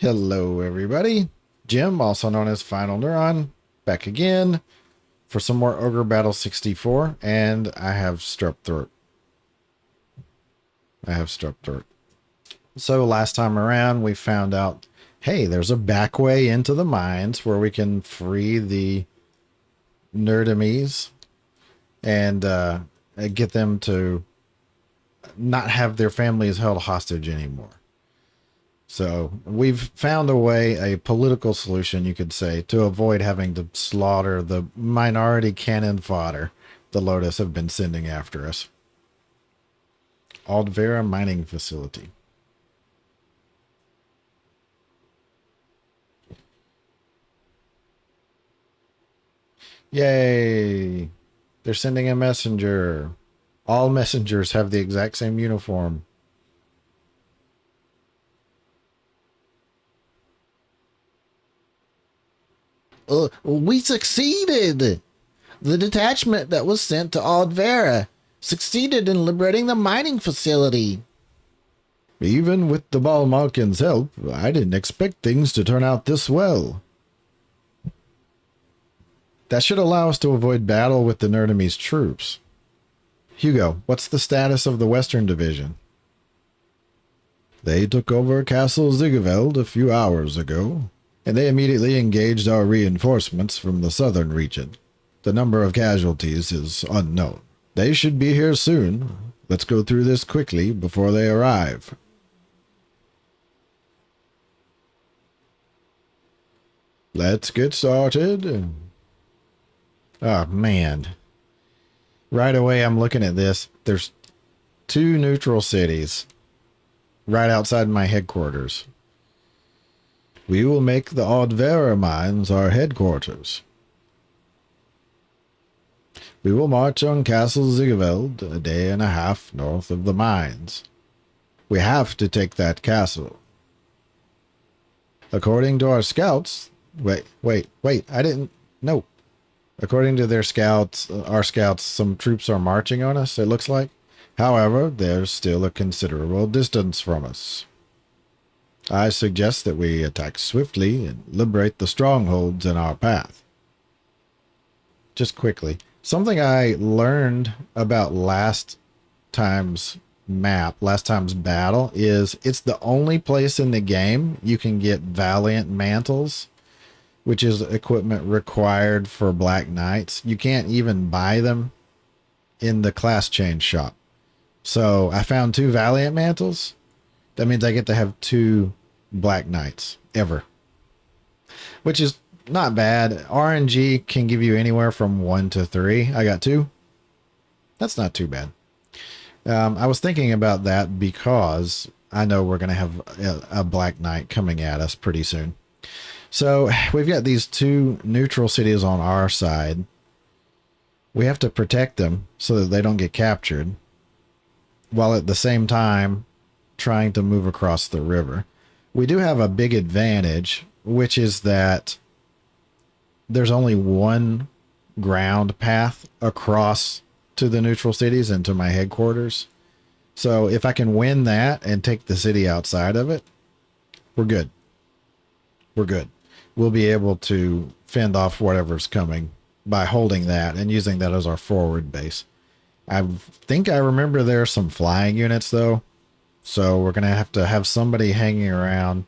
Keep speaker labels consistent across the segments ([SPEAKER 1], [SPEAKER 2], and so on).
[SPEAKER 1] Hello, everybody. Jim, also known as Final Neuron, back again for some more Ogre Battle 64, and I have strep throat. So last time around, we found out, hey, there's a back way into the mines where we can free the nerdemies and get them to not have their families held hostage anymore. So we've found a way, a political solution, you could say, to avoid having to slaughter the minority cannon fodder the Lotus have been sending after us. Aldvera Mining Facility. Yay! They're sending a messenger. All messengers have the exact same uniform. We succeeded! The detachment that was sent to Aldvera succeeded in liberating the mining facility. Even with the Balmalkin's help, I didn't expect things to turn out this well. That should allow us to avoid battle with the Nerdemies troops. Hugo, what's the status of the Western Division? They took over Castle Ziegeveld a few hours ago, and they immediately engaged our reinforcements from the southern region. The number of casualties is unknown. They should be here soon. Let's go through this quickly before they arrive. Let's get started. Oh, man. Right away, I'm looking at this. There's 2 neutral cities right outside my headquarters. We will make the Aldvera mines our headquarters. We will march on Castle Ziegeveld, a day and a half north of the mines. We have to take that castle. According to our scouts... Wait, I didn't... No. According to their scouts, our scouts, some troops are marching on us, it looks like. However, there's still a considerable distance from us. I suggest that we attack swiftly and liberate the strongholds in our path. Just quickly, something I learned about last time's battle, is it's the only place in the game you can get Valiant Mantles, which is equipment required for Black Knights. You can't even buy them in the class change shop. So I found 2 Valiant Mantles. That means I get to have 2 Black Knights ever, which is not bad. RNG can give you anywhere from 1 to 3. I got 2. That's not too bad. I was thinking about that because I know we're going to have a Black Knight coming at us pretty soon. So we've got these 2 neutral cities on our side. We have to protect them so that they don't get captured, while at the same time trying to move across the river. We do have a big advantage, which is that there's only one ground path across to the neutral cities and to my headquarters. So if I can win that and take the city outside of it, we're good. We're good. We'll be able to fend off whatever's coming by holding that and using that as our forward base. I think I remember there are some flying units, though. So we're going to have somebody hanging around.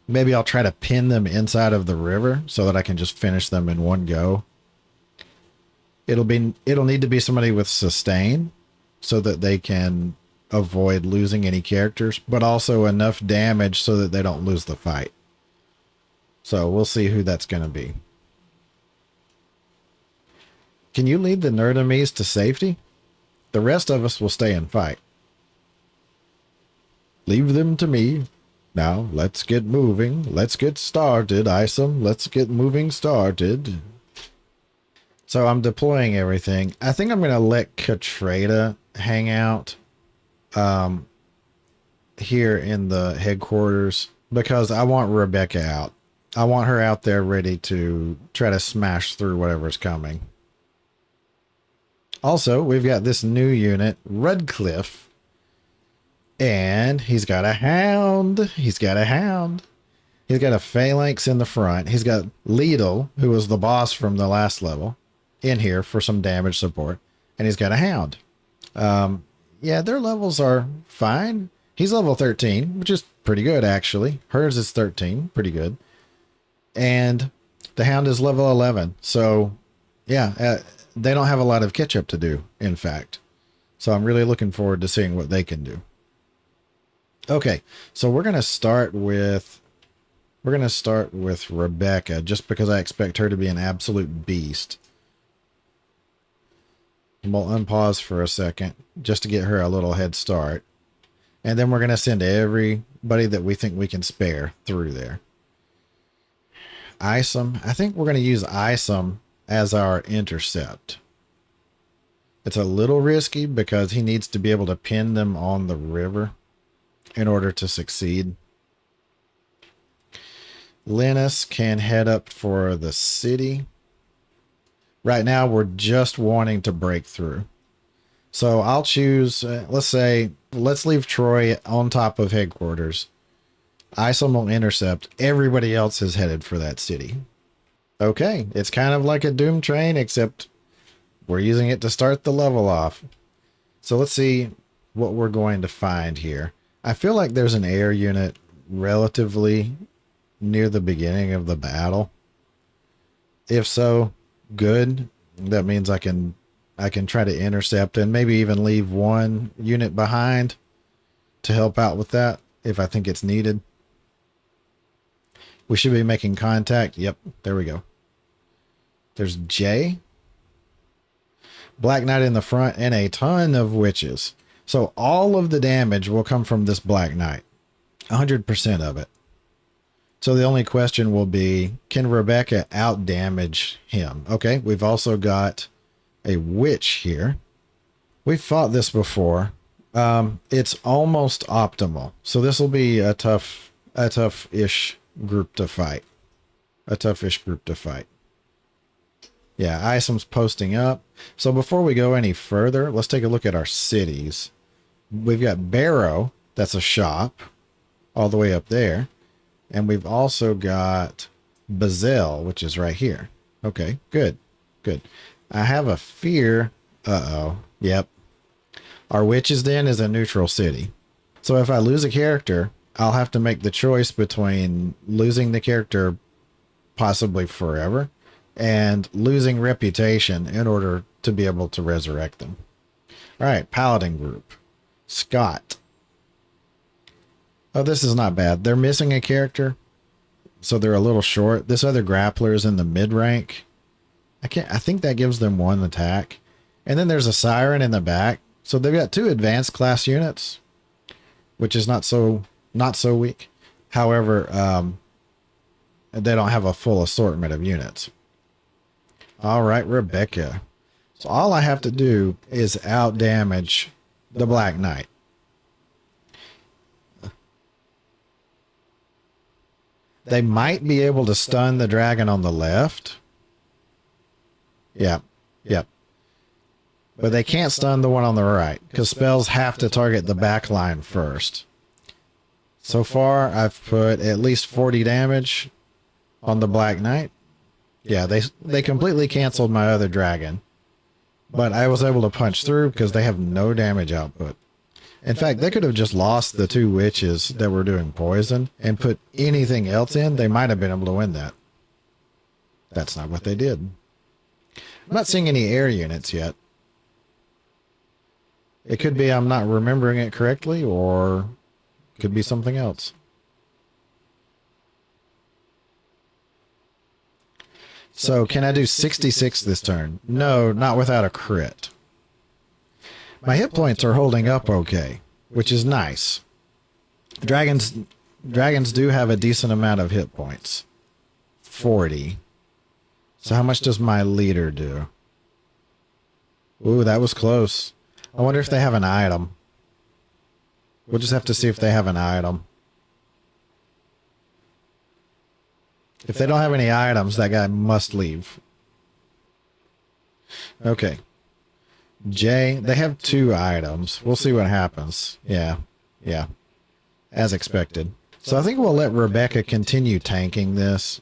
[SPEAKER 1] Maybe I'll try to pin them inside of the river so that I can just finish them in one go. It'll need to be somebody with sustain so that they can avoid losing any characters, but also enough damage so that they don't lose the fight. So we'll see who that's going to be. Can you lead the nerdemies to safety? The rest of us will stay and fight. Leave them to me. Now, let's get moving. Let's get started, Isom. Let's get moving started. So I'm deploying everything. I think I'm going to let Katreda hang out here in the headquarters because I want Rebecca out. I want her out there ready to try to smash through whatever's coming. Also, we've got this new unit, Redcliffe, And he's got a hound. He's got a hound. He's got a phalanx in the front. He's got Lidl, who was the boss from the last level, in here for some damage support. And he's got a hound. Yeah, their levels are fine. He's level 13, which is pretty good, actually. Hers is 13, pretty good. And the hound is level 11. So, yeah, they don't have a lot of catch up to do, in fact. So I'm really looking forward to seeing what they can do. Okay, so we're going to start with Rebecca, just because I expect her to be an absolute beast. We'll unpause for a second just to get her a little head start. And then we're going to send everybody that we think we can spare through there. Isom. I think we're going to use Isom as our intercept. It's a little risky because he needs to be able to pin them on the river in order to succeed. Linus can head up for the city. Right now, we're just wanting to break through. So I'll choose, let's leave Troy on top of headquarters. Isom will intercept. Everybody else is headed for that city. Okay, it's kind of like a Doom train, except we're using it to start the level off. So let's see what we're going to find here. I feel like there's an air unit relatively near the beginning of the battle. If so, good. That means I can try to intercept and maybe even leave one unit behind to help out with that if I think it's needed. We should be making contact. Yep, there we go. There's Jay. Black Knight in the front and a ton of witches. So all of the damage will come from this Black Knight. 100% of it. So the only question will be, can Rebecca out-damage him? Okay, we've also got a witch here. We've fought this before. It's almost optimal. So this will be a tough-ish group to fight. Yeah, Isom's posting up. So before we go any further, let's take a look at our cities. We've got Barrow, that's a shop, all the way up there. And we've also got Bazell, which is right here. Okay, good. I have a fear. Uh-oh. Yep. Our Witch's Den is a neutral city. So if I lose a character, I'll have to make the choice between losing the character possibly forever and losing reputation in order to be able to resurrect them. All right, Paladin group. Scott. Oh, this is not bad. They're missing a character, so they're a little short. This other grappler is in the mid rank. I think that gives them one attack. And then there's a siren in the back. So they've got 2 advanced class units, which is not so weak. However, they don't have a full assortment of units. All right, Rebecca. So all I have to do is out damage the Black Knight. They might be able to stun the dragon on the left. Yep. But they can't stun the one on the right, because spells have to target the back line first. So far, I've put at least 40 damage on the Black Knight. Yeah, they completely canceled my other dragon. But I was able to punch through because they have no damage output. In fact, they could have just lost the 2 witches that were doing poison and put anything else in. They might have been able to win that. That's not what they did. I'm not seeing any air units yet. It could be I'm not remembering it correctly, or it could be something else. So can I do 66 this turn? No, not without a crit. My hit points are holding up okay, which is nice. Dragons do have a decent amount of hit points. 40. So how much does my leader do? Ooh, that was close. I wonder if they have an item. We'll just have to see if they have an item. If they don't have any items, that guy must leave. Okay. Jay, they have 2 items. We'll see what happens. Yeah. Yeah, as expected. So I think we'll let Rebecca continue tanking this.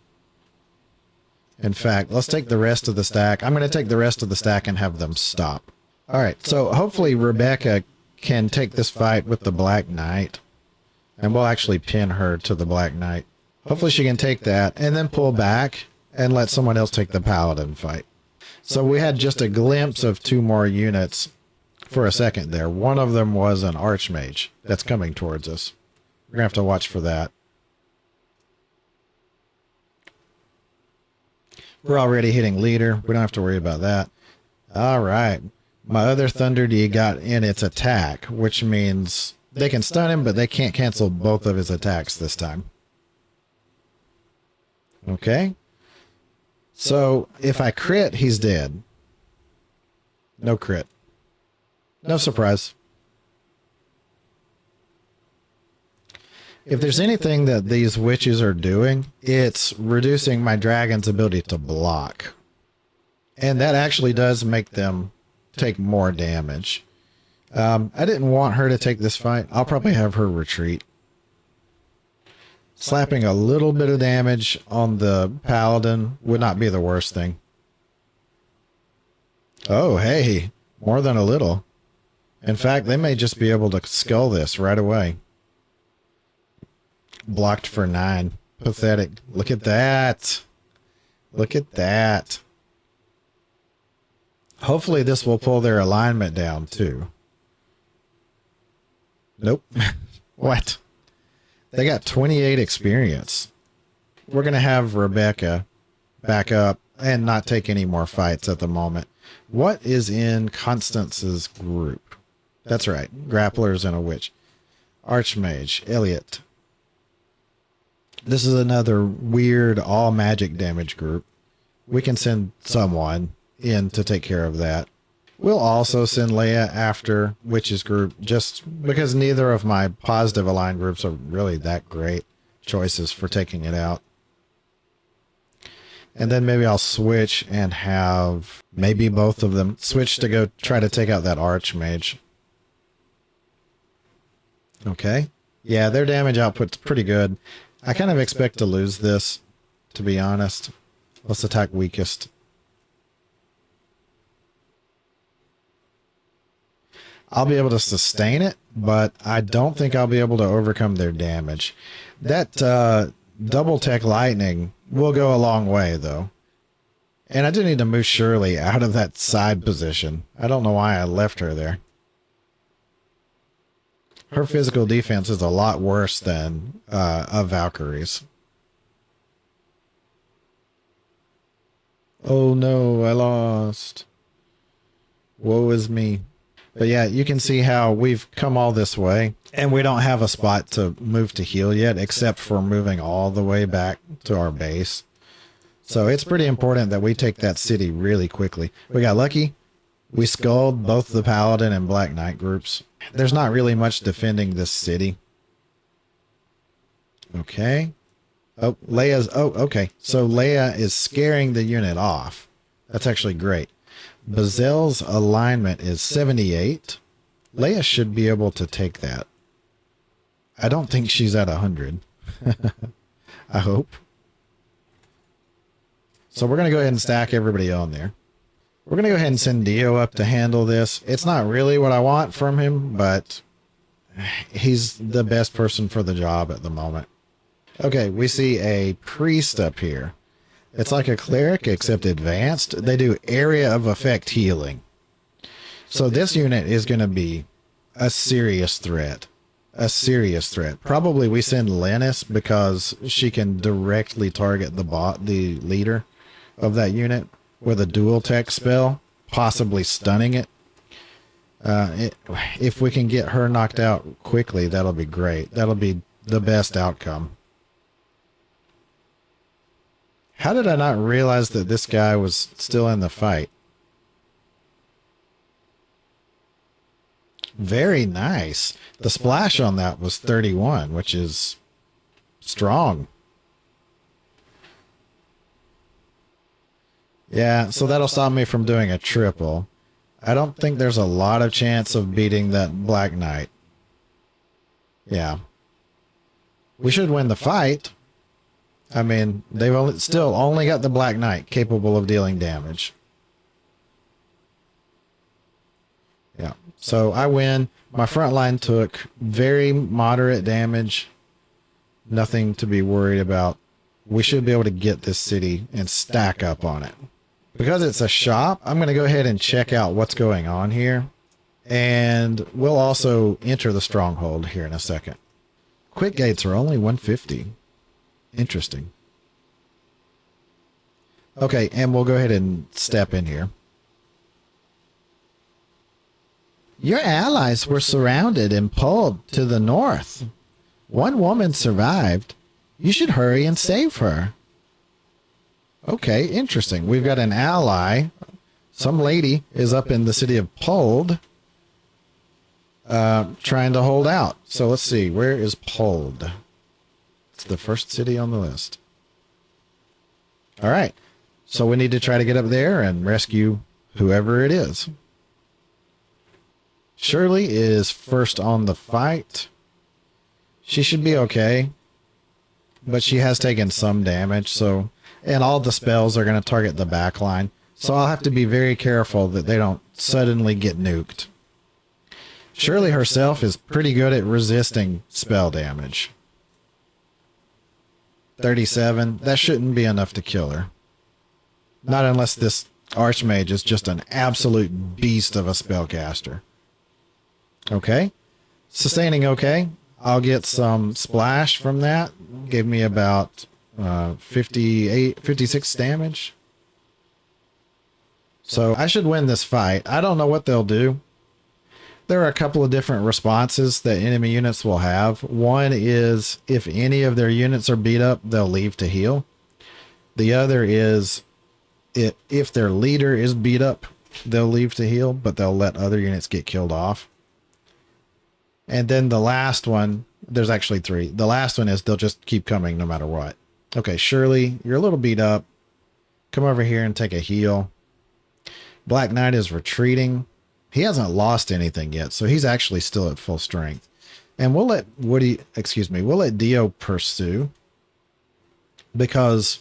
[SPEAKER 1] In fact, let's take the rest of the stack. I'm going to take the rest of the stack and have them stop. All right, so hopefully Rebecca can take this fight with the Black Knight. And we'll actually pin her to the Black Knight. Hopefully she can take that and then pull back and let someone else take the Paladin fight. So we had just a glimpse of 2 more units for a second there. One of them was an Archmage that's coming towards us. We're going to have to watch for that. We're already hitting leader. We don't have to worry about that. All right. My other Thunder D got in its attack, which means they can stun him, but they can't cancel both of his attacks this time. Okay. So if I crit, he's dead. No crit. No surprise. If there's anything that these witches are doing, it's reducing my dragon's ability to block. And that actually does make them take more damage. I didn't want her to take this fight. I'll probably have her retreat. Slapping a little bit of damage on the Paladin would not be the worst thing. Oh, hey, more than a little. In fact, they may just be able to skull this right away. Blocked for 9. Pathetic. Look at that. Look at that. Hopefully this will pull their alignment down too. Nope. What? They got 28 experience. We're going to have Rebecca back up and not take any more fights at the moment. What is in Constance's group? That's right. Grapplers and a witch. Archmage. Elliot. This is another weird all magic damage group. We can send someone in to take care of that. We'll also send Leia after Witch's group just because neither of my positive aligned groups are really that great choices for taking it out. And then maybe I'll switch and have maybe both of them switch to go try to take out that Archmage. Okay. Yeah, their damage output's pretty good. I kind of expect to lose this, to be honest. Let's attack weakest. I'll be able to sustain it, but I don't think I'll be able to overcome their damage. That double tech lightning will go a long way, though. And I do need to move Shirley out of that side position. I don't know why I left her there. Her physical defense is a lot worse than a Valkyrie's. Oh no, I lost. Woe is me. But yeah, you can see how we've come all this way, and we don't have a spot to move to heal yet, except for moving all the way back to our base. So it's pretty important that we take that city really quickly. We got lucky. We sculled both the Paladin and Black Knight groups. There's not really much defending this city. Okay. Oh, Leia's... Oh, okay. So Leia is scaring the unit off. That's actually great. Bazel's alignment is 78. Leia should be able to take that. I don't think she's at 100. I hope. So we're going to go ahead and stack everybody on there. We're going to go ahead and send Dio up to handle this. It's not really what I want from him, but he's the best person for the job at the moment. Okay, we see a priest up here. It's like a cleric, except advanced. They do area of effect healing. So this unit is going to be a serious threat. A serious threat. Probably we send Lennis because she can directly target the leader of that unit with a dual tech spell, possibly stunning it. If we can get her knocked out quickly, that'll be great. That'll be the best outcome. How did I not realize that this guy was still in the fight? Very nice. The splash on that was 31, which is strong. Yeah, so that'll stop me from doing a triple. I don't think there's a lot of chance of beating that Black Knight. Yeah. We should win the fight. I mean, they've still only got the Black Knight capable of dealing damage. Yeah. So I win. My front line took very moderate damage. Nothing to be worried about. We should be able to get this city and stack up on it. Because it's a shop, I'm going to go ahead and check out what's going on here. And we'll also enter the stronghold here in a second. Quick gates are only 150. Interesting. Okay, and we'll go ahead and step in here. Your allies were surrounded and pulled to the north. One woman survived. You should hurry and save her. Okay, interesting. We've got an ally. Some lady is up in the city of Pold, trying to hold out. So let's see. Where is Pold? It's the first city on the list. All right. So we need to try to get up there and rescue whoever it is. Shirley is first on the fight. She should be okay, but she has taken some damage. So, and all the spells are going to target the back line. So I'll have to be very careful that they don't suddenly get nuked. Shirley herself is pretty good at resisting spell damage. 37. That shouldn't be enough to kill her. Not unless this Archmage is just an absolute beast of a spellcaster. Okay. Sustaining okay. I'll get some splash from that. Gave me about 56 damage. So I should win this fight. I don't know what they'll do. There are a couple of different responses that enemy units will have. One is if any of their units are beat up, they'll leave to heal. The other is if their leader is beat up, they'll leave to heal, but they'll let other units get killed off. And then the last one, there's actually three. The last one is they'll just keep coming no matter what. Okay, Shirley, you're a little beat up. Come over here and take a heal. Black Knight is retreating. He hasn't lost anything yet, so he's actually still at full strength. And we'll let we'll let Dio pursue, because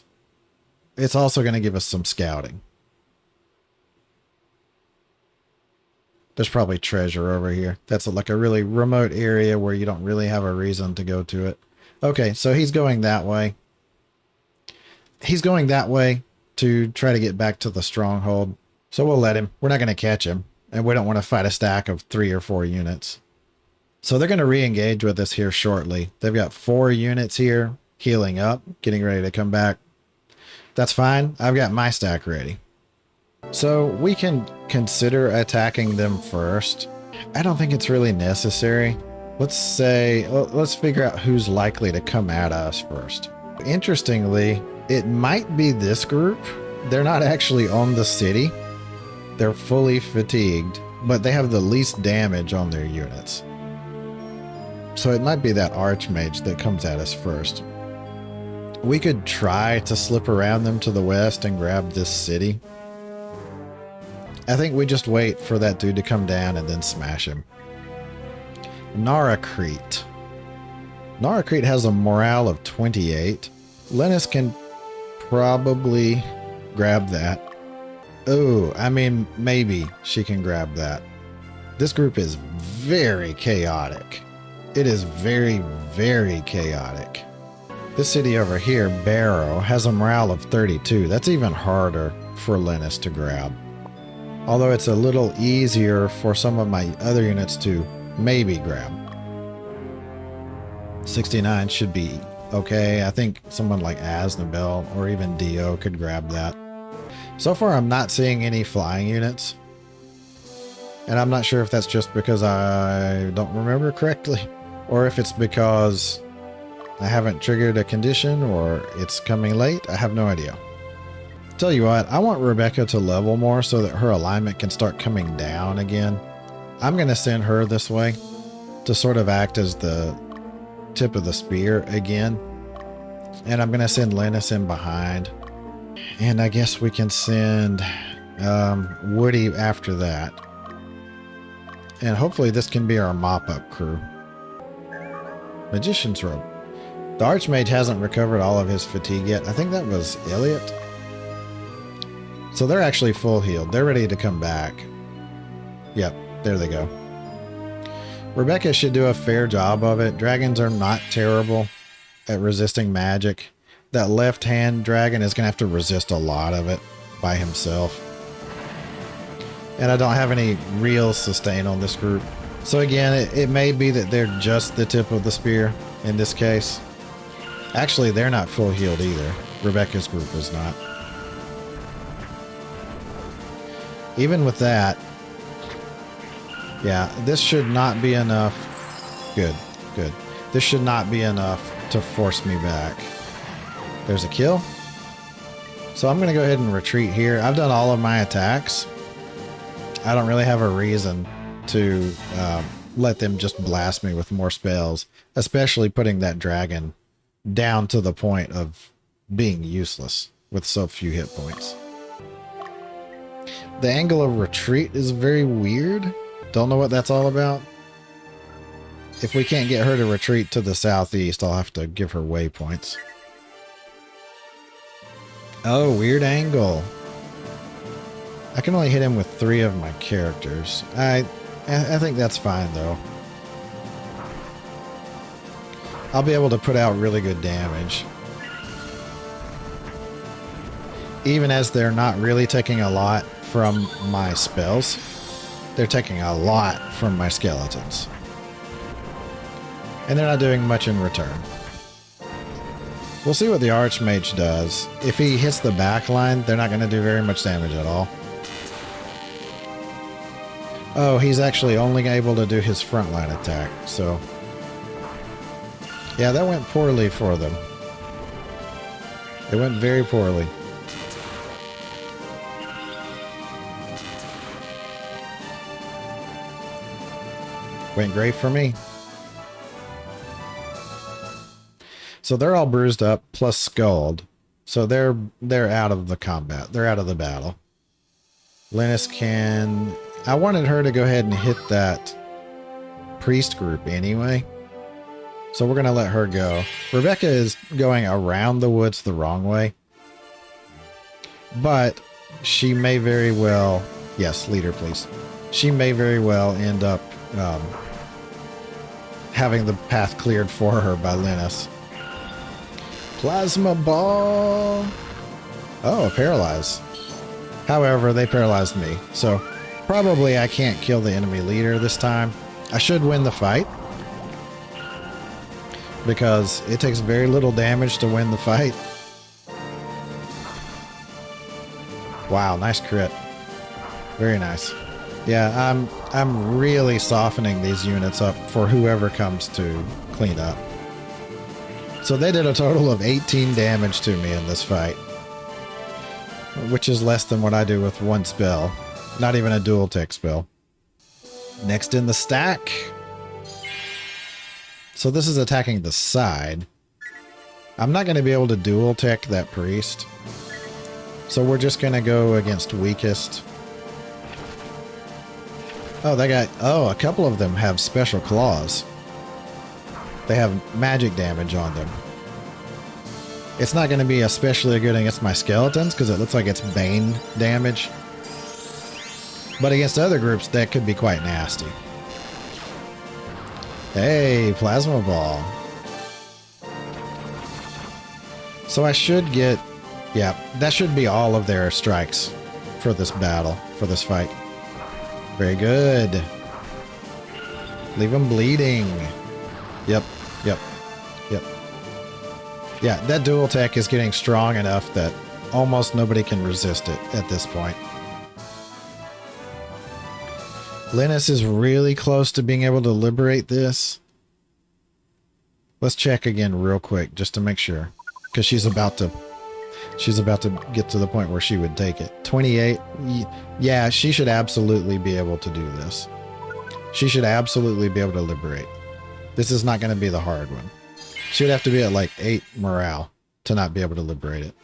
[SPEAKER 1] it's also going to give us some scouting. There's probably treasure over here. That's like a really remote area where you don't really have a reason to go to it. Okay, so he's going that way. He's going that way to try to get back to the stronghold. So we'll let him. We're not going to catch him. And we don't want to fight a stack of 3 or 4 units. So they're going to re-engage with us here shortly. They've got 4 units here healing up, getting ready to come back. That's fine. I've got my stack ready. So we can consider attacking them first. I don't think it's really necessary. Let's figure out who's likely to come at us first. Interestingly, it might be this group. They're not actually on the city. They're fully fatigued, but they have the least damage on their units. So it might be that Archmage that comes at us first. We could try to slip around them to the west and grab this city. I think we just wait for that dude to come down and then smash him. Naracrete. Naracrete has a morale of 28. Linus can probably grab that. Oh, I mean, maybe she can grab that. This group is very chaotic. It is very, very chaotic. This city over here, Barrow, has a morale of 32. That's even harder for Linus to grab. Although it's a little easier for some of my other units to maybe grab. 69 should be okay. I think someone like Aznabel or even Dio could grab that. So far, I'm not seeing any flying units. And I'm not sure if that's just because I don't remember correctly, or if it's because I haven't triggered a condition, or it's coming late. I have no idea. Tell you what, I want Rebecca to level more so that her alignment can start coming down again. I'm going to send her this way to sort of act as the tip of the spear again. And I'm going to send Linus in behind. And I guess we can send Woody after that. And hopefully this can be our mop-up crew. Magician's robe. The Archmage hasn't recovered all of his fatigue yet. I think that was Elliot. So they're actually full healed. They're ready to come back. Yep, there they go. Rebecca should do a fair job of it. Dragons are not terrible at resisting magic. That left-hand dragon is going to have to resist a lot of it by himself. And I don't have any real sustain on this group. So again, it may be that they're just the tip of the spear in this case. Actually, they're not full healed either. Rebecca's group is not. Even with that, yeah, this should not be enough. Good, good. This should not be enough to force me back. There's a kill. So I'm going to go ahead and retreat here. I've done all of my attacks. I don't really have a reason to let them just blast me with more spells, especially putting that dragon down to the point of being useless with so few hit points. The angle of retreat is very weird. Don't know what that's all about. If we can't get her to retreat to the southeast, I'll have to give her waypoints. Oh, weird angle. I can only hit him with 3 of my characters. I think that's fine, though. I'll be able to put out really good damage. Even as they're not really taking a lot from my spells, they're taking a lot from my skeletons. And they're not doing much in return. We'll see what the Archmage does. If he hits the back line, they're not going to do very much damage at all. Oh, he's actually only able to do his frontline attack, so... yeah, that went poorly for them. It went very poorly. Went great for me. So they're all bruised up, plus skulled. So they're out of the combat. They're out of the battle. Linus can... I wanted her to go ahead and hit that priest group anyway. So we're going to let her go. Rebecca is going around the woods the wrong way. But she may very well... yes, leader, please. She may very well end up having the path cleared for her by Linus. Plasma ball. Oh, paralyze. However, they paralyzed me. So probably I can't kill the enemy leader this time. I should win the fight, because it takes very little damage to win the fight. Wow, nice crit. Very nice. Yeah, I'm really softening these units up for whoever comes to clean up. So they did a total of 18 damage to me in this fight, which is less than what I do with one spell. Not even a dual tech spell. Next in the stack. So this is attacking the side. I'm not going to be able to dual tech that priest. So we're just going to go against weakest. Oh, they got... oh, a couple of them have special claws. They have magic damage on them. It's not going to be especially good against my skeletons, because it looks like it's Bane damage. But against other groups, that could be quite nasty. Hey, plasma ball. So I should get... yeah, that should be all of their strikes for this battle, for this fight. Very good. Leave them bleeding. Yep, yep, yep. Yeah, that dual tech is getting strong enough that almost nobody can resist it at this point. Linus is really close to being able to liberate this. Let's check again real quick just to make sure, because she's about to get to the point where she would take it. 28. Yeah, she should absolutely be able to do this. She should absolutely be able to liberate. This is not going to be the hard one. She would have to be at like 8 morale to not be able to liberate it.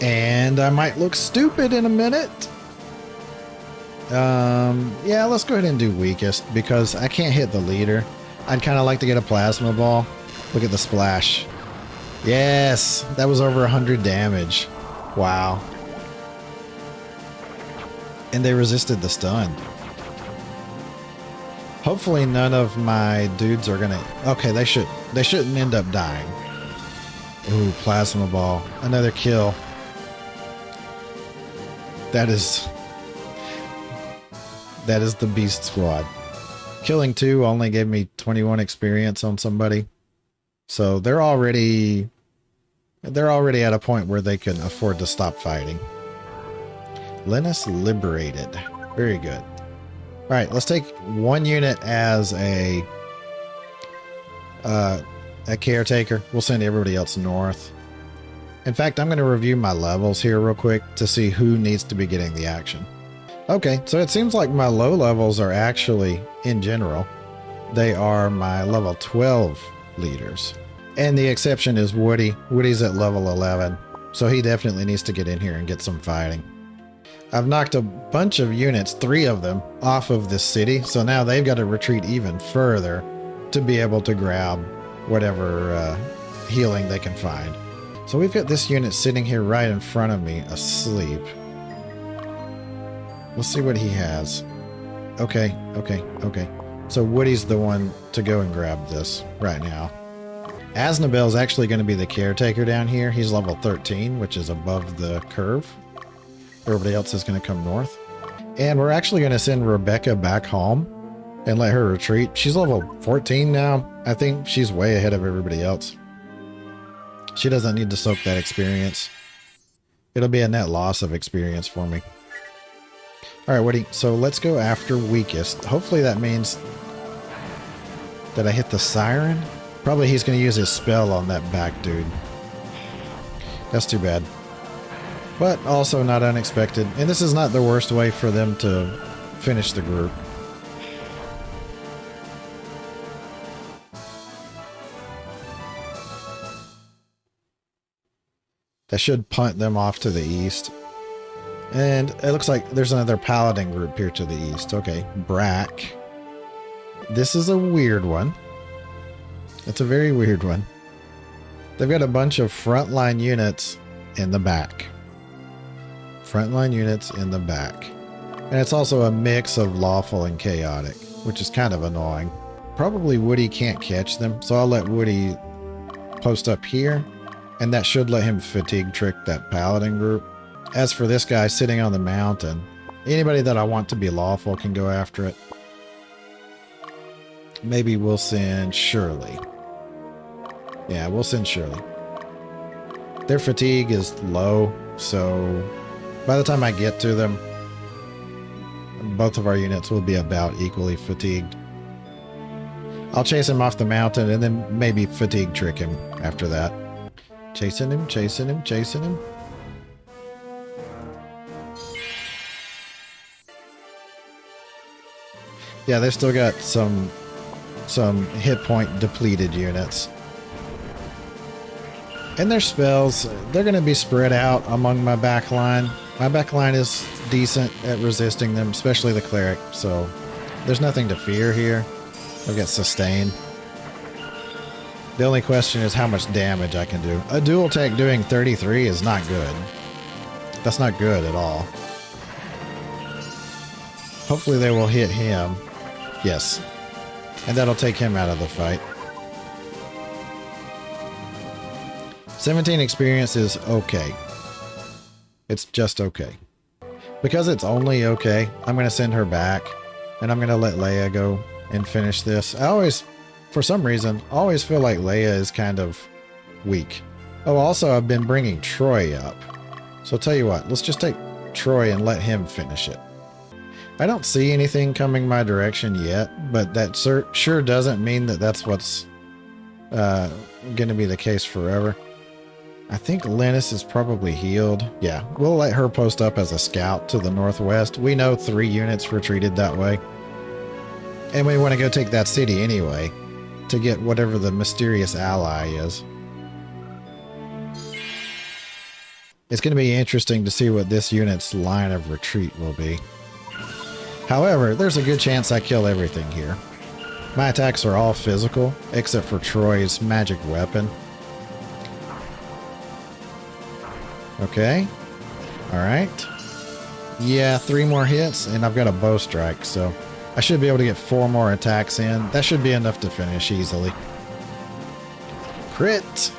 [SPEAKER 1] And I might look stupid in a minute. Yeah, let's go ahead and do weakest because I can't hit the leader. I'd kind of like to get a plasma ball. Look at the splash. Yes, that was over 100 damage. Wow. And they resisted the stun. Hopefully none of my dudes are gonna... Okay, they shouldn't end up dying. Ooh, plasma ball. Another kill. That is the beast squad. Killing 2 only gave me 21 experience on somebody. So they're already at a point where they can afford to stop fighting. Linus liberated. Very good. All right, let's take 1 unit as a caretaker. We'll send everybody else north. In fact, I'm going to review my levels here real quick to see who needs to be getting the action. Okay, so it seems like my low levels are actually, in general, they are my level 12 leaders. And the exception is Woody. Woody's at level 11, so he definitely needs to get in here and get some fighting. I've knocked a bunch of units, 3 of them, off of this city, so now they've got to retreat even further to be able to grab whatever healing they can find. So we've got this unit sitting here right in front of me, asleep. Let's see what he has. Okay. So Woody's the one to go and grab this right now. Aznabel's actually going to be the caretaker down here. He's level 13, which is above the curve. Everybody else is going to come north. And we're actually going to send Rebecca back home and let her retreat. She's level 14 now. I think she's way ahead of everybody else. She doesn't need to soak that experience. It'll be a net loss of experience for me. All right, Woody, so let's go after weakest. Hopefully that means that I hit the siren. Probably he's going to use his spell on that back dude. That's too bad. But also not unexpected. And this is not the worst way for them to finish the group. That should punt them off to the east. And it looks like there's another paladin group here to the east. Okay, Brack. This is a weird one. It's a very weird one. They've got a bunch of frontline units in the back. Frontline units in the back. And it's also a mix of lawful and chaotic, which is kind of annoying. Probably Woody can't catch them, so I'll let Woody post up here. And that should let him fatigue trick that paladin group. As for this guy sitting on the mountain, anybody that I want to be lawful can go after it. Maybe we'll send Shirley. Yeah, we'll send Shirley. Their fatigue is low, so by the time I get to them, both of our units will be about equally fatigued. I'll chase him off the mountain and then maybe fatigue trick him after that. Chasing him, chasing him, chasing him. Yeah, they've still got some hit point depleted units. And their spells, they're going to be spread out among my backline. My backline is decent at resisting them, especially the cleric, so there's nothing to fear here. I've got sustain. The only question is how much damage I can do. A dual tech doing 33 is not good. That's not good at all. Hopefully they will hit him. Yes. And that'll take him out of the fight. 17 experience is okay. It's just okay. Because it's only okay, I'm going to send her back. And I'm going to let Leia go and finish this. I always, for some reason, always feel like Leia is kind of weak. Oh, also I've been bringing Troy up. So I'll tell you what, let's just take Troy and let him finish it. I don't see anything coming my direction yet, but that sure doesn't mean that that's what's going to be the case forever. I think Linus is probably healed. Yeah, we'll let her post up as a scout to the northwest. We know 3 units retreated that way. And we want to go take that city anyway, to get whatever the mysterious ally is. It's going to be interesting to see what this unit's line of retreat will be. However, there's a good chance I kill everything here. My attacks are all physical, except for Troy's magic weapon. Okay. Alright. Yeah, 3 more hits, and I've got a bow strike, so I should be able to get 4 more attacks in. That should be enough to finish easily. Crit!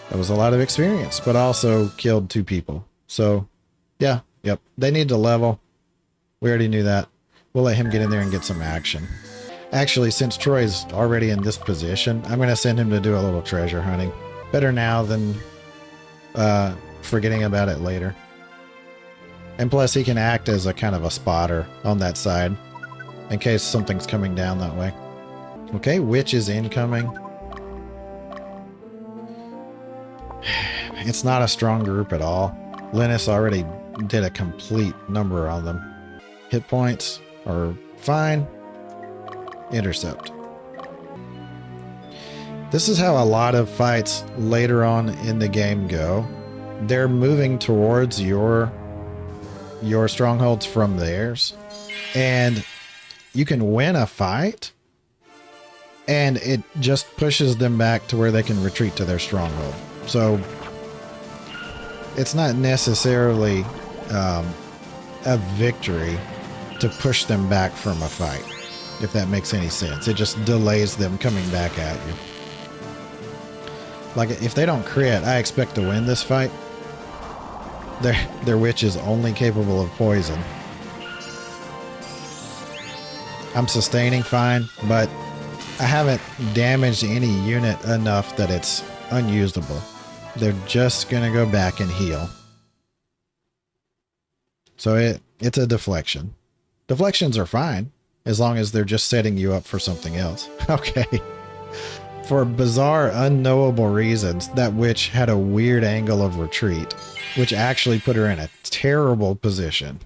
[SPEAKER 1] That was a lot of experience, but also killed 2 people. So, yeah, yep. They need to level. We already knew that. We'll let him get in there and get some action. Actually, since Troy's already in this position, I'm going to send him to do a little treasure hunting. Better now than forgetting about it later. And plus, he can act as a kind of a spotter on that side in case something's coming down that way. Okay, witch is incoming. It's not a strong group at all. Linus already did a complete number on them. Hit points are fine. Intercept. This is how a lot of fights later on in the game go. They're moving towards your strongholds from theirs. And you can win a fight, and it just pushes them back to where they can retreat to their stronghold. So it's not necessarily a victory to push them back from a fight, if that makes any sense. It just delays them coming back at you. Like, if they don't crit, I expect to win this fight. Their witch is only capable of poison. I'm sustaining fine, but I haven't damaged any unit enough that it's unusable. They're just gonna go back and heal. So it's a deflection. Deflections are fine, as long as they're just setting you up for something else. Okay. For bizarre, unknowable reasons, that witch had a weird angle of retreat, which actually put her in a terrible position.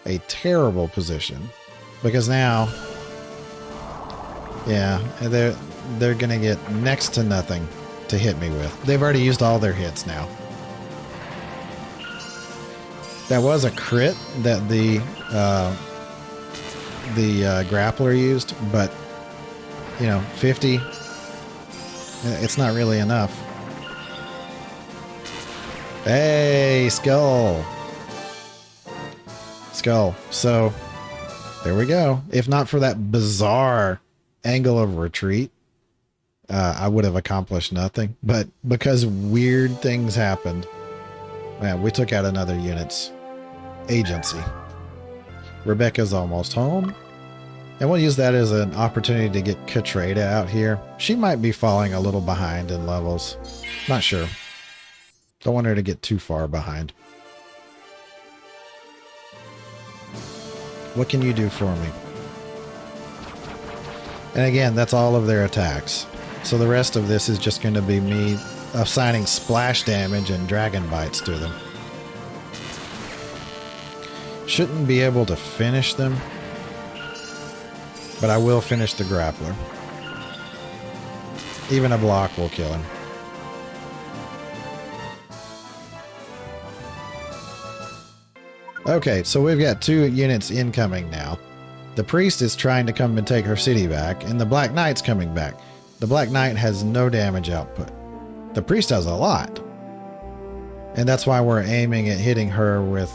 [SPEAKER 1] A terrible position. Because now, yeah, they're gonna get next to nothing to hit me with. They've already used all their hits now. That was a crit that the grappler used, but you know, 50, it's not really enough. Hey, skull. Skull. So there we go. If not for that bizarre angle of retreat, I would have accomplished nothing. But because weird things happened, man, we took out another unit's agency. Rebecca's almost home. And we'll use that as an opportunity to get Katreda out here. She might be falling a little behind in levels. Not sure. Don't want her to get too far behind. What can you do for me? And again, that's all of their attacks. So the rest of this is just going to be me assigning splash damage and dragon bites to them. Shouldn't be able to finish them, but I will finish the grappler. Even a block will kill him. Okay, so we've got 2 units incoming now. The priest is trying to come and take her city back, and the Black Knight's coming back. The Black Knight has no damage output. The priest has a lot. And that's why we're aiming at hitting her with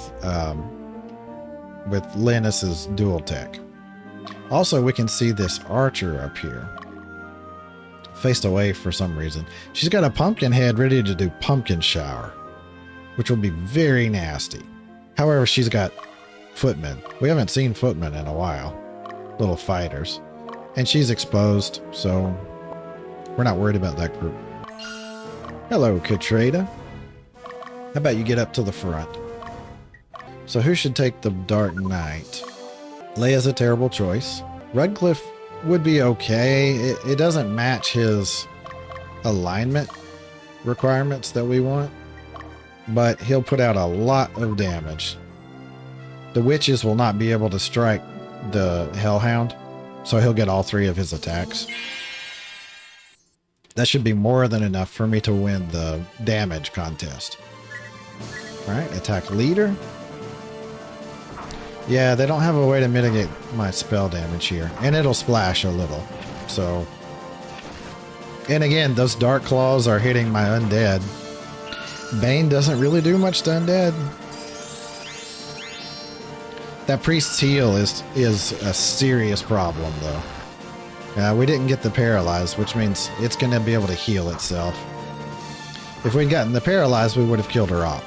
[SPEAKER 1] Linus's dual tech. Also, we can see this archer up here. Faced away for some reason. She's got a pumpkin head ready to do pumpkin shower, which will be very nasty. However, she's got footmen. We haven't seen footmen in a while. Little fighters. And she's exposed, so we're not worried about that group. Hello, Katreda. How about you get up to the front? So who should take the Dark Knight? Leia's a terrible choice. Redcliffe would be okay. It doesn't match his alignment requirements that we want, but he'll put out a lot of damage. The witches will not be able to strike the Hellhound, so he'll get all 3 of his attacks. That should be more than enough for me to win the damage contest. Alright, attack leader. Yeah, they don't have a way to mitigate my spell damage here. And it'll splash a little. So... And again, those dark claws are hitting my undead. Bane doesn't really do much to undead. That priest's heal is a serious problem, though. We didn't get the paralyzed, which means it's going to be able to heal itself. If we'd gotten the paralyzed, we would have killed her off.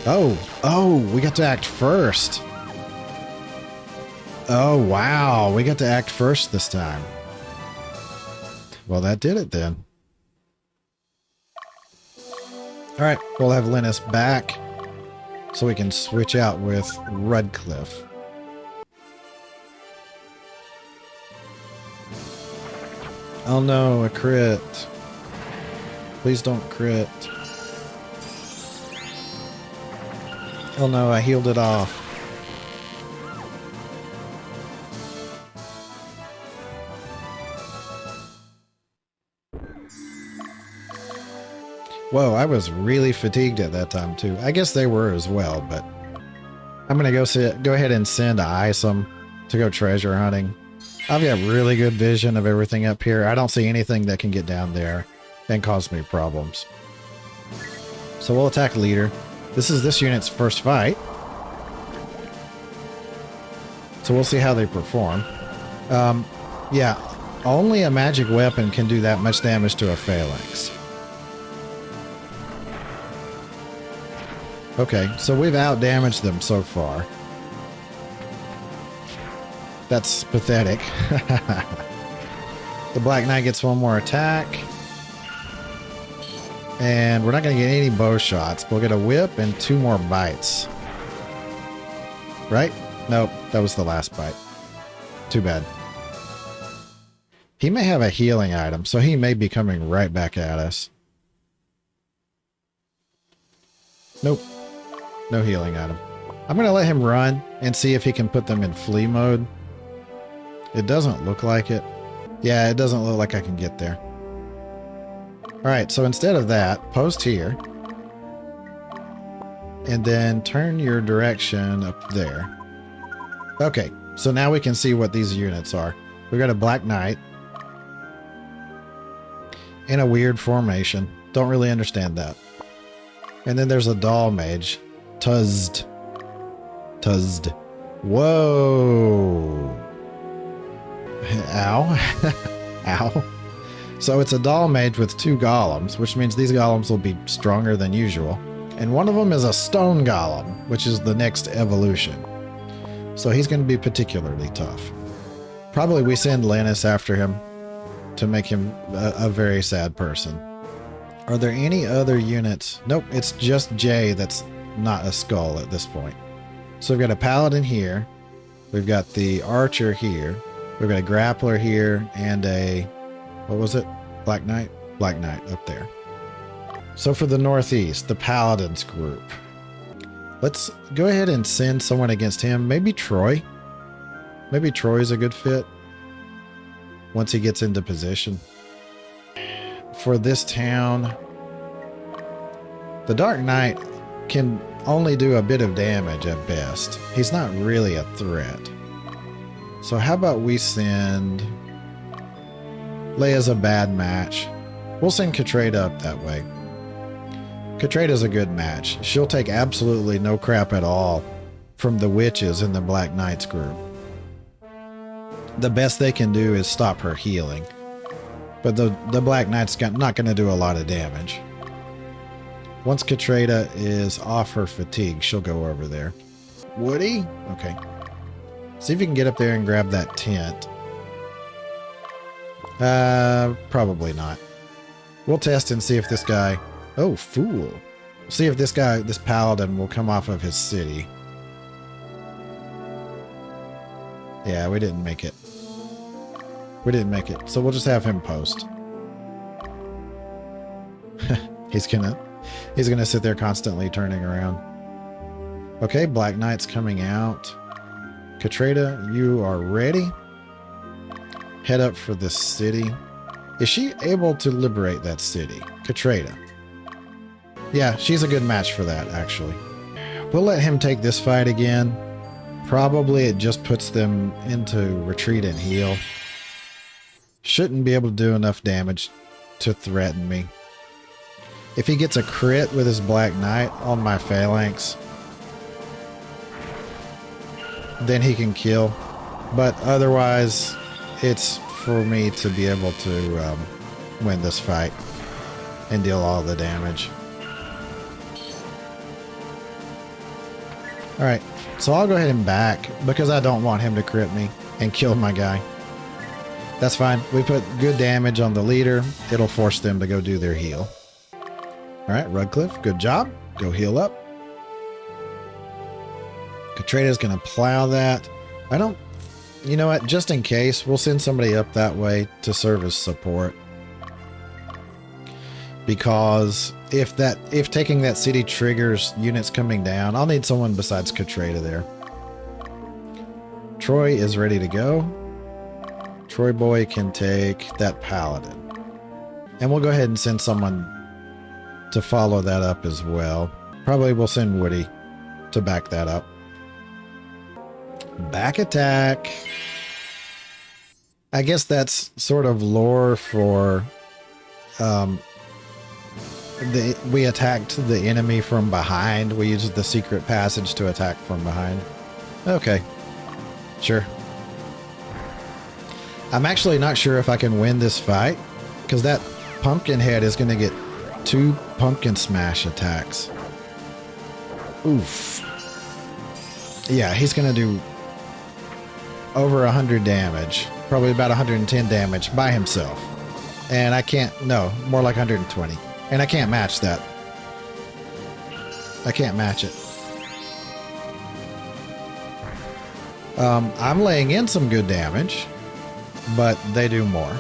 [SPEAKER 1] Oh, we got to act first. Oh, wow, we got to act first this time. Well, that did it then. Alright, we'll have Linus back so we can switch out with Rudcliffe. Oh no, a crit. Please don't crit. Oh no, I healed it off. Whoa, I was really fatigued at that time too. I guess they were as well, but I'm gonna go ahead and send Isom to go treasure hunting. I've got really good vision of everything up here. I don't see anything that can get down there and cause me problems. So we'll attack leader. This is this unit's first fight. So we'll see how they perform. Yeah, only a magic weapon can do that much damage to a phalanx. Okay, so we've outdamaged them so far. That's pathetic. The Black Knight gets one more attack. And we're not going to get any bow shots. We'll get a whip and 2 more bites. Right? Nope, that was the last bite. Too bad. He may have a healing item, so he may be coming right back at us. Nope. No healing item. I'm going to let him run and see if he can put them in flee mode. It doesn't look like it. Yeah, it doesn't look like I can get there. Alright, so instead of that, post here. And then turn your direction up there. Okay, so now we can see what these units are. We've got a Black Knight. In a weird formation. Don't really understand that. And then there's a Doll Mage. Tuzzed. Whoa. Ow. Ow. So it's a Doll Mage with 2 golems, which means these golems will be stronger than usual. And one of them is a Stone Golem, which is the next evolution. So he's going to be particularly tough. Probably we send Linus after him to make him a very sad person. Are there any other units? Nope, it's just Jay that's not a skull at this point. So we've got a Paladin here. We've got the Archer here. We've got a Grappler here and a... What was it? Black Knight? Black Knight up there. So for the Northeast, the Paladins group. Let's go ahead and send someone against him. Maybe Troy. Maybe Troy's a good fit. Once he gets into position. For this town, the Dark Knight can only do a bit of damage at best. He's not really a threat. So how about we send... Leia's a bad match. We'll send Katreda up that way. Katreda's a good match. She'll take absolutely no crap at all from the witches in the Black Knights group. The best they can do is stop her healing. But the Black Knight's not going to do a lot of damage. Once Katreda is off her fatigue, she'll go over there. Woody? Okay. See if you can get up there and grab that tent. Probably not. We'll test and see if this guy... Oh, fool. See if this paladin will come off of his city. Yeah, we didn't make it. We didn't make it. So we'll just have him post. He's gonna sit there constantly turning around. Okay, Black Knight's coming out. Katreda, you are ready. Head up for this city. Is she able to liberate that city? Katreda. Yeah, she's a good match for that, actually. We'll let him take this fight again. Probably it just puts them into retreat and heal. Shouldn't be able to do enough damage to threaten me. If he gets a crit with his Black Knight on my phalanx, then he can kill. But otherwise, it's for me to be able to win this fight and deal all the damage. Alright, so I'll go ahead and back because I don't want him to crit me and kill my guy. That's fine. We put good damage on the leader. It'll force them to go do their heal. Alright, Rudcliffe, good job. Go heal up. Katreda's going to plow that. I don't... You know what? Just in case, we'll send somebody up that way to serve as support. Because if taking that city triggers units coming down, I'll need someone besides Katreda there. Troy is ready to go. Troy boy can take that paladin. And we'll go ahead and send someone to follow that up as well. Probably we'll send Woody to back that up. Back attack. I guess that's sort of lore for we attacked the enemy from behind. We used the secret passage to attack from behind. Okay. Sure. I'm actually not sure if I can win this fight because that pumpkin head is going to get 2 pumpkin smash attacks. Oof. Yeah, he's going to do over 100 damage. Probably about 110 damage by himself. And I can't... No, more like 120. And I can't match that. I can't match it. I'm laying in some good damage, but they do more.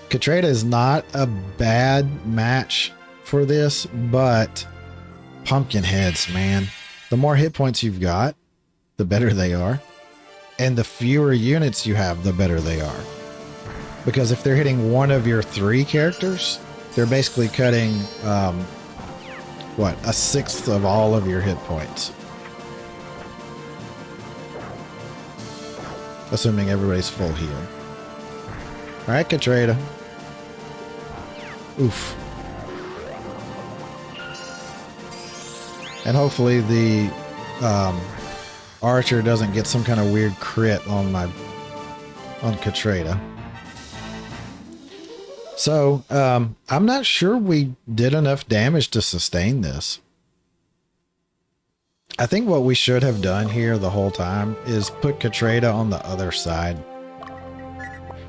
[SPEAKER 1] Katreda is not a bad match for this, but pumpkin heads, man. The more hit points you've got, the better they are. And the fewer units you have, the better they are. Because if they're hitting one of your 3 characters, they're basically cutting, what, 1/6 of all of your hit points. Assuming everybody's full heal. Alright, Katreda. Oof. And hopefully the archer doesn't get some kind of weird crit on Katreda. So, I'm not sure we did enough damage to sustain this. I think what we should have done here the whole time is put Katreda on the other side.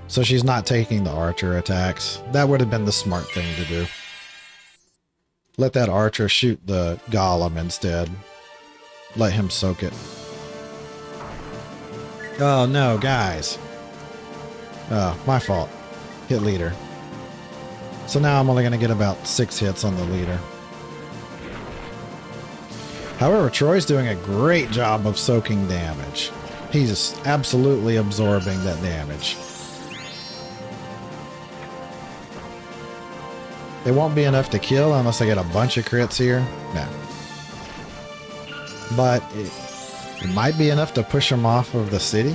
[SPEAKER 1] So she's not taking the archer attacks. That would have been the smart thing to do. Let that archer shoot the golem instead. Let him soak it. Oh no, guys. Oh, my fault. Hit leader. So now I'm only going to get about 6 hits on the leader. However, Troy's doing a great job of soaking damage. He's absolutely absorbing that damage. It won't be enough to kill unless I get a bunch of crits here. No. But it might be enough to push them off of the city.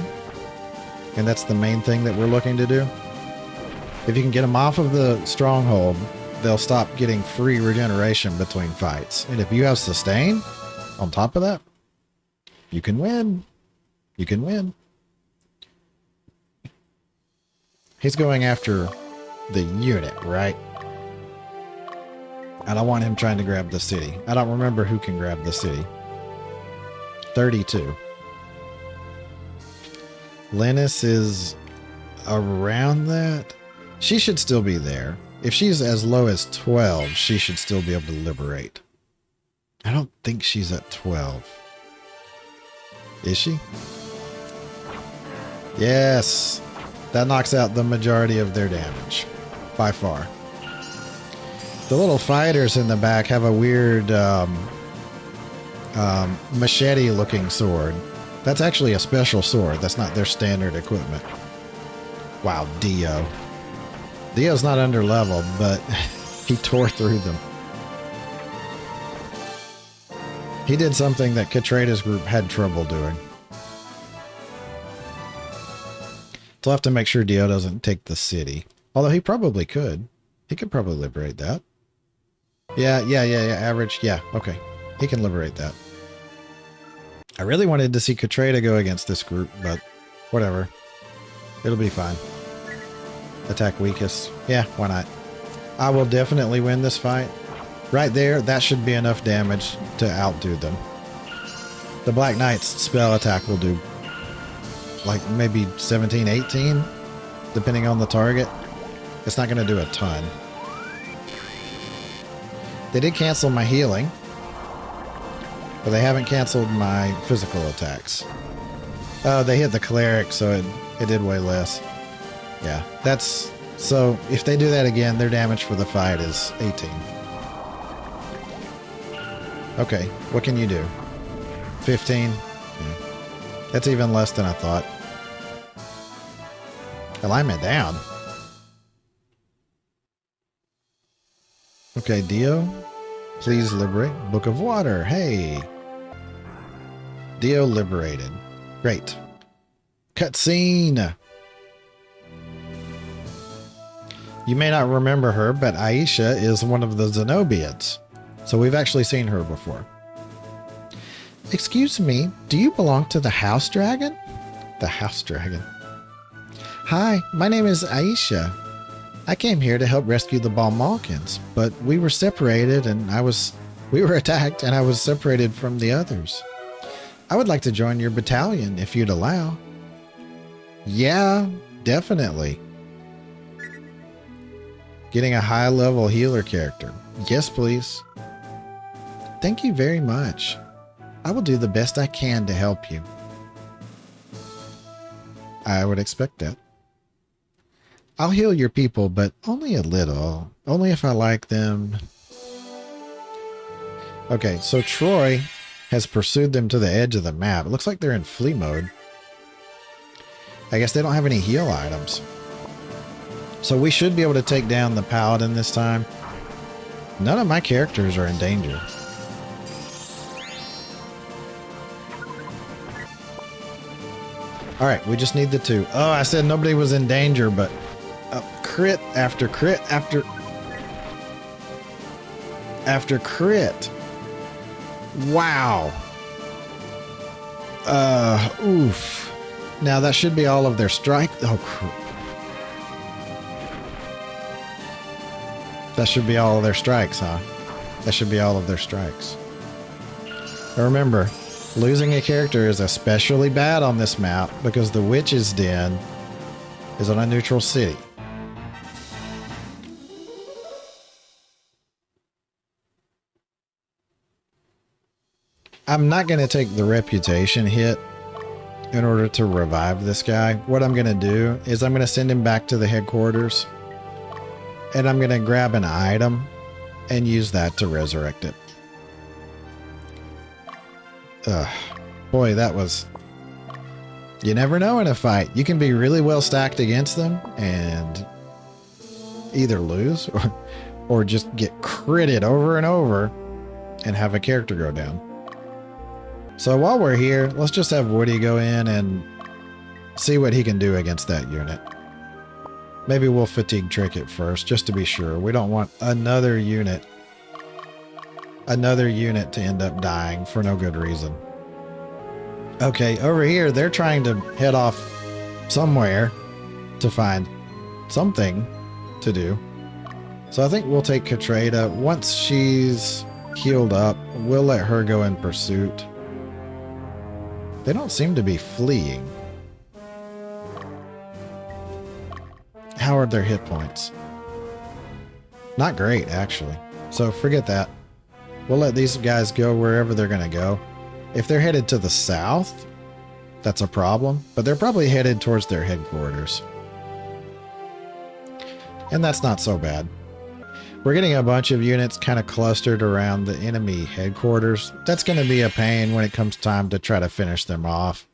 [SPEAKER 1] And that's the main thing that we're looking to do. If you can get them off of the stronghold, they'll stop getting free regeneration between fights. And if you have sustain on top of that, you can win. You can win. He's going after the unit, right? I don't want him trying to grab the city. I don't remember who can grab the city. 32. Linus is around that. She should still be there. If she's as low as 12, she should still be able to liberate. I don't think she's at 12. Is she? Yes. That knocks out the majority of their damage. By far. The little fighters in the back have a weird machete-looking sword. That's actually a special sword. That's not their standard equipment. Wow, Dio. Dio's not under leveled, but he tore through them. He did something that Katreda's group had trouble doing. So I'll have to make sure Dio doesn't take the city. Although he probably could. He could probably liberate that. Yeah, average. Yeah, okay. He can liberate that. I really wanted to see Katreda go against this group, but whatever. It'll be fine. Attack weakest. Yeah, why not? I will definitely win this fight. Right there, that should be enough damage to outdo them. The Black Knight's spell attack will do like maybe 17, 18, depending on the target. It's not going to do a ton. They did cancel my healing, but they haven't canceled my physical attacks. Oh, they hit the cleric, so it did way less. Yeah, that's... So, if they do that again, their damage for the fight is 18. Okay, what can you do? 15? Yeah. That's even less than I thought. Alignment down. Okay, Dio, please liberate Book of Water. Hey! Dio liberated. Great. Cutscene! You may not remember her, but Aisha is one of the Zenobians. So we've actually seen her before. Excuse me, do you belong to the House Dragon? The House Dragon. Hi, my name is Aisha. I came here to help rescue the Balmalkans, but we were separated and we were attacked and I was separated from the others. I would like to join your battalion if you'd allow. Yeah, definitely. Getting a high-level healer character. Yes, please. Thank you very much. I will do the best I can to help you. I would expect that. I'll heal your people, but only a little. Only if I like them. Okay, so Troy has pursued them to the edge of the map. It looks like they're in flee mode. I guess they don't have any heal items. So we should be able to take down the paladin this time. None of my characters are in danger. Alright, we just need the two. Oh, I said nobody was in danger, but crit after crit after crit. Wow. Oof. Now that should be all of their strike. Oh, that should be all of their strikes, huh? That should be all of their strikes. But remember, losing a character is especially bad on this map because the Witch's Den is on a neutral city. I'm not going to take the reputation hit in order to revive this guy. What I'm going to do is I'm going to send him back to the headquarters and I'm going to grab an item and use that to resurrect it. Boy, that was... You never know in a fight. You can be really well stacked against them and either lose or just get critted over and over and have a character go down. So while we're here, let's just have Woody go in and see what he can do against that unit. Maybe we'll fatigue trick it first, just to be sure. We don't want another unit to end up dying for no good reason. Okay, over here, they're trying to head off somewhere to find something to do. So I think we'll take Katreda. Once she's healed up, we'll let her go in pursuit. They don't seem to be fleeing. How are their hit points? Not great, actually. So forget that. We'll let these guys go wherever they're going to go. If they're headed to the south, that's a problem. But they're probably headed towards their headquarters. And that's not so bad. We're getting a bunch of units kind of clustered around the enemy headquarters. That's going to be a pain when it comes time to try to finish them off.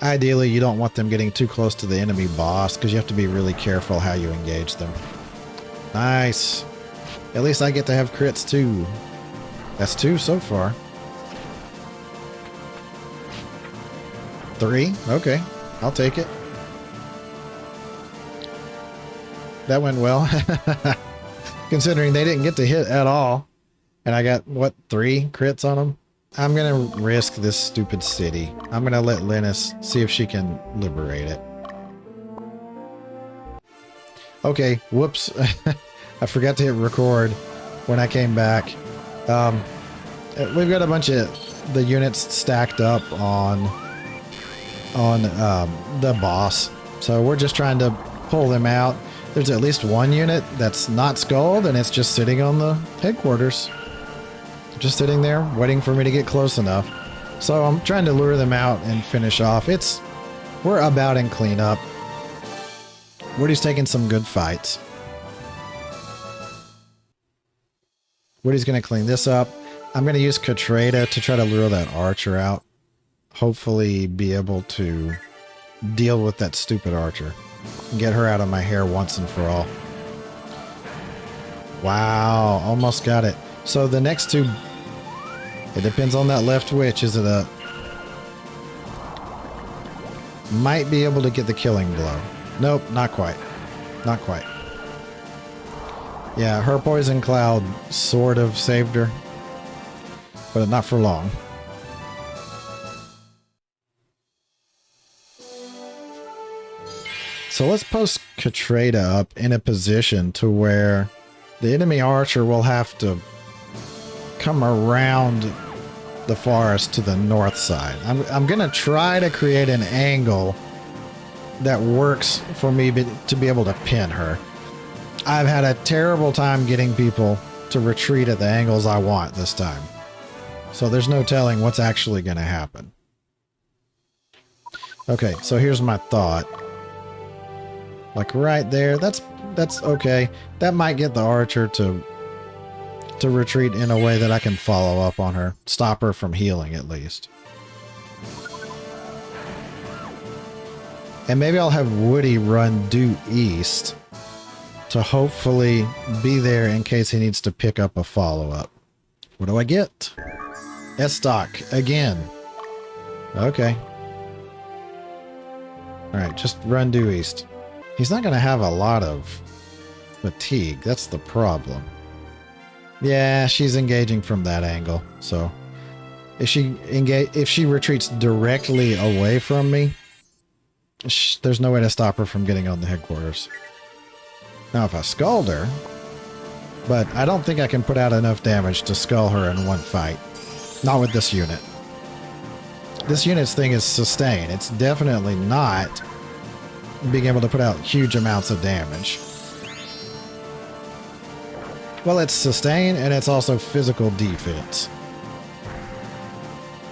[SPEAKER 1] Ideally, you don't want them getting too close to the enemy boss because you have to be really careful how you engage them. Nice. At least I get to have crits too. That's 2 so far. 3? Okay. I'll take it. That went well. Considering they didn't get to hit at all. And I got, what, 3 crits on them? I'm going to risk this stupid city. I'm going to let Linus see if she can liberate it. Okay, whoops. I forgot to hit record when I came back. We've got a bunch of the units stacked up on the boss. So we're just trying to pull them out. There's at least one unit that's not skulled, and it's just sitting on the headquarters. Just sitting there, waiting for me to get close enough. So I'm trying to lure them out and finish off. We're about in cleanup. Woody's taking some good fights. Woody's going to clean this up. I'm going to use Katreda to try to lure that archer out. Hopefully be able to deal with that stupid archer. And get her out of my hair once and for all. Wow, almost got it. So the next 2, it depends on that left witch. Is it a... Might be able to get the killing blow. Nope, not quite. Not quite. Yeah, her poison cloud sort of saved her. But not for long. So let's post Katreda up in a position to where the enemy archer will have to come around the forest to the north side. I'm going to try to create an angle that works for me to be able to pin her. I've had a terrible time getting people to retreat at the angles I want this time. So there's no telling what's actually going to happen. Okay, so here's my thought. Like right there, that's okay. That might get the archer to retreat in a way that I can follow up on her. Stop her from healing, at least. And maybe I'll have Woody run due east to hopefully be there in case he needs to pick up a follow-up. What do I get? S-Stock again. Okay. Alright, just run due east. He's not going to have a lot of fatigue. That's the problem. Yeah, she's engaging from that angle. So if she retreats directly away from me, there's no way to stop her from getting on the headquarters. Now, if I scald her, but I don't think I can put out enough damage to skull her in one fight. Not with this unit. This unit's thing is sustain. It's definitely not being able to put out huge amounts of damage. Well, it's sustain and it's also physical defense.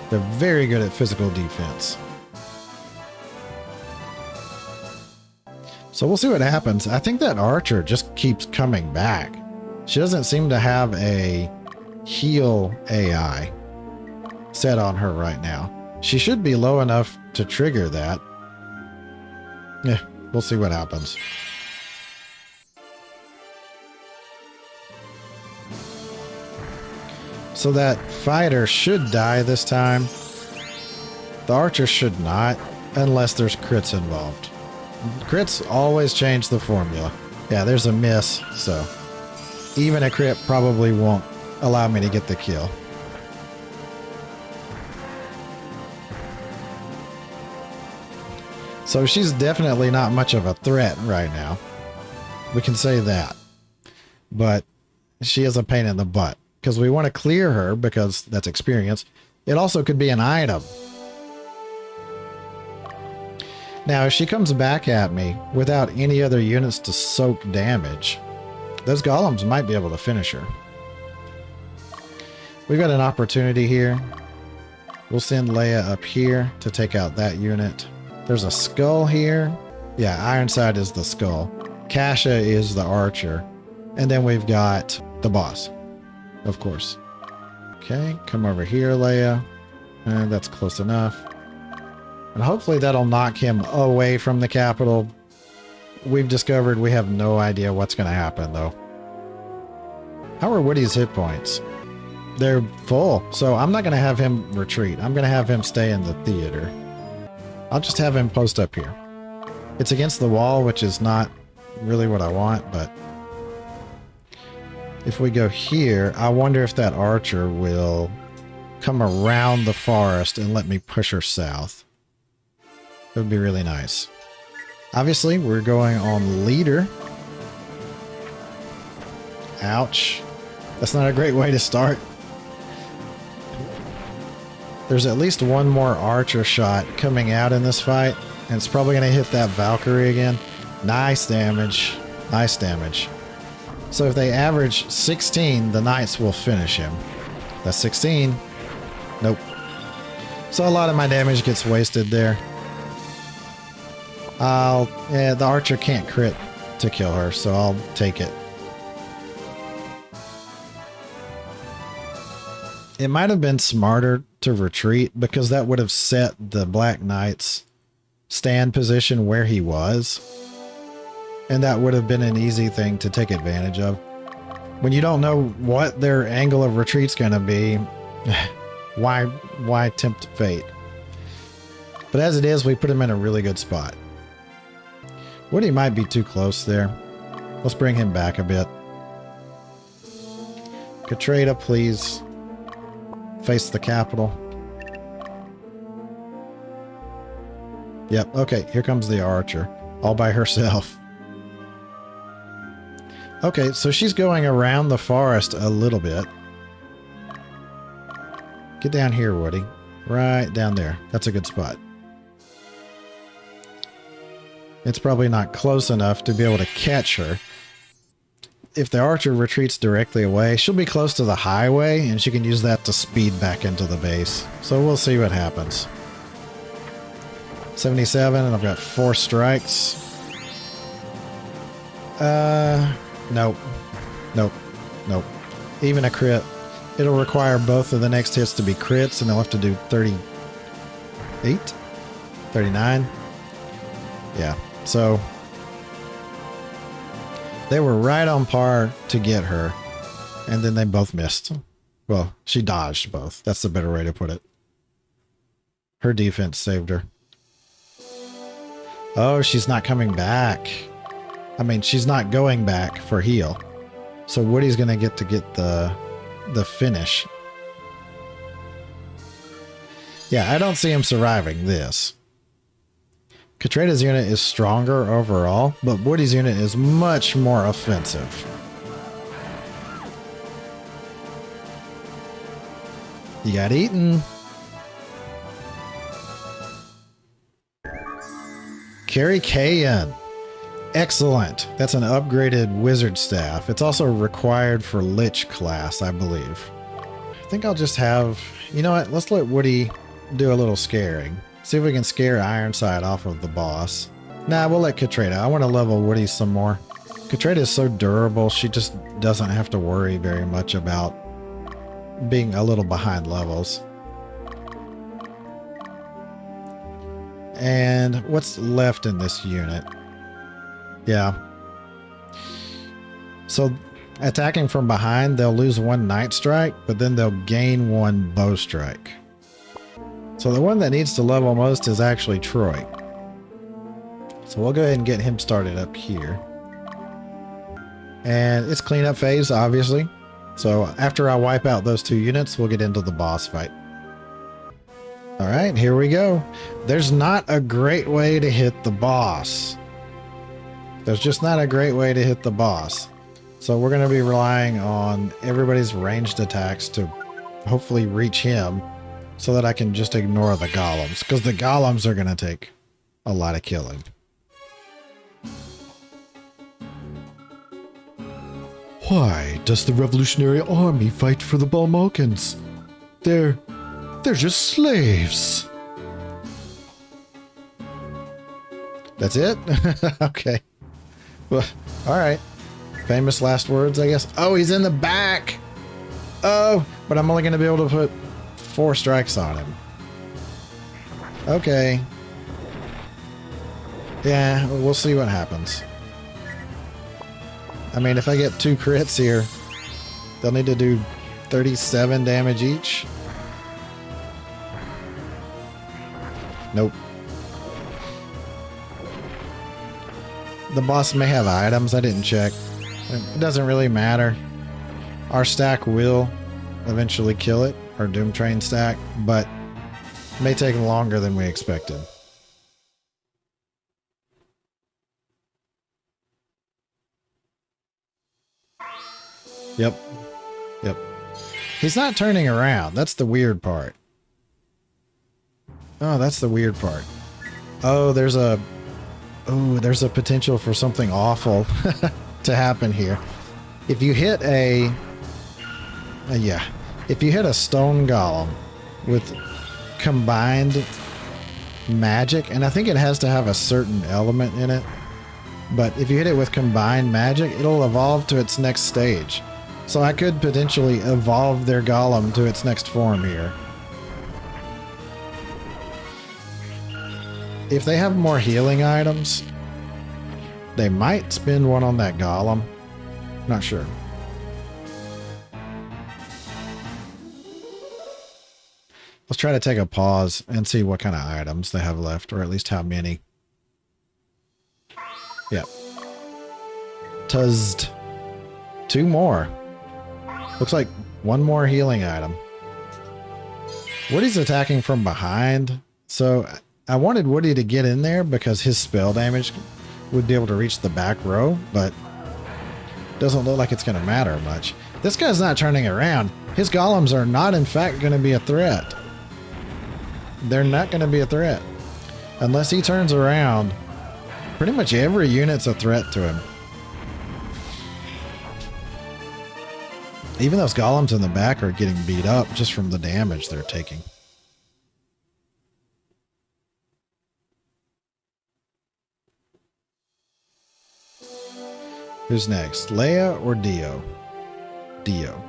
[SPEAKER 1] They're very good at physical defense. So we'll see what happens. I think that archer just keeps coming back. She doesn't seem to have a heal AI set on her right now. She should be low enough to trigger that. Yeah, we'll see what happens. So that fighter should die this time. The archer should not, unless there's crits involved. Crits always change the formula. Yeah, there's a miss, so even a crit probably won't allow me to get the kill. So she's definitely not much of a threat right now. We can say that. But she is a pain in the butt. Because we want to clear her, because that's experience. It also could be an item. Now, if she comes back at me without any other units to soak damage, those golems might be able to finish her. We've got an opportunity here. We'll send Leia up here to take out that unit. There's a skull here. Yeah, Ironside is the skull. Kasha is the archer. And then we've got the boss. Of course. Okay, come over here, Leia. That's close enough. And hopefully that'll knock him away from the capital. We've discovered we have no idea what's going to happen, though. How are Woody's hit points? They're full, so I'm not going to have him retreat. I'm going to have him stay in the theater. I'll just have him post up here. It's against the wall, which is not really what I want, but if we go here, I wonder if that archer will come around the forest and let me push her south. It would be really nice. Obviously, we're going on leader. Ouch. That's not a great way to start. There's at least one more archer shot coming out in this fight, and it's probably going to hit that Valkyrie again. Nice damage. Nice damage. So if they average 16, the knights will finish him. That's 16. Nope. So a lot of my damage gets wasted there. Yeah, the archer can't crit to kill her, so I'll take it. It might have been smarter to retreat because that would have set the Black Knight's stand position where he was. And that would have been an easy thing to take advantage of. When you don't know what their angle of retreat's going to be, why tempt fate? But as it is, we put him in a really good spot. Woody might be too close there. Let's bring him back a bit. Katrina, please face the capital. Yep, okay, here comes the archer, all by herself. Okay, so she's going around the forest a little bit. Get down here, Woody. Right down there. That's a good spot. It's probably not close enough to be able to catch her. If the archer retreats directly away, she'll be close to the highway, and she can use that to speed back into the base. So we'll see what happens. 77, and I've got 4 strikes. Nope. Nope. Nope. Even a crit. It'll require both of the next hits to be crits, and they'll have to do 38? 39? Yeah. So they were right on par to get her, and then they both missed. Well, she dodged both. That's the better way to put it. Her defense saved her. Oh, she's not coming back. I mean, she's not going back for heal. So Woody's going to get the finish. Yeah, I don't see him surviving this. Katrina's unit is stronger overall, but Woody's unit is much more offensive. You got eaten. Carry Kayan. Excellent. That's an upgraded wizard staff. It's also required for Lich class, I believe. I think I'll just have... You know what? Let's let Woody do a little scaring. See if we can scare Ironside off of the boss. Nah, we'll let Katrina. I want to level Woody some more. Katrina is so durable, she just doesn't have to worry very much about being a little behind levels. And what's left in this unit? Yeah. So attacking from behind, they'll lose 1 night strike, but then they'll gain 1 bow strike. So the one that needs to level most is actually Troy. So we'll go ahead and get him started up here. And it's cleanup phase, obviously. So after I wipe out those 2 units, we'll get into the boss fight. Alright, here we go. There's not a great way to hit the boss. There's just not a great way to hit the boss. So we're going to be relying on everybody's ranged attacks to hopefully reach him, so that I can just ignore the golems, because the golems are going to take a lot of killing.
[SPEAKER 2] Why does the Revolutionary Army fight for the Balmokans? They're just slaves.
[SPEAKER 1] That's it? Okay. Well, alright. Famous last words, I guess. Oh, he's in the back! Oh, but I'm only going to be able to put 4 strikes on him. Okay. Yeah, we'll see what happens. I mean, if I get 2 crits here, they'll need to do 37 damage each. Nope. The boss may have items. I didn't check. It doesn't really matter. Our stack will eventually kill it, our Doom Train stack, but it may take longer than we expected. Yep. Yep. He's not turning around. That's the weird part. Oh, that's the weird part. Oh, there's a potential for something awful to happen here. If you hit if you hit a stone golem with combined magic, and I think it has to have a certain element in it, but if you hit it with combined magic, it'll evolve to its next stage. So I could potentially evolve their golem to its next form here. If they have more healing items, they might spend one on that golem. Not sure. Let's try to take a pause and see what kind of items they have left, or at least how many. Yep. Tuzzed. 2 more. Looks like 1 more healing item. Woody's attacking from behind, so I wanted Woody to get in there because his spell damage would be able to reach the back row, but doesn't look like it's going to matter much. This guy's not turning around. His golems are not, in fact, going to be a threat. They're not going to be a threat. Unless he turns around, pretty much every unit's a threat to him. Even those golems in the back are getting beat up just from the damage they're taking. Who's next? Leia or Dio? Dio.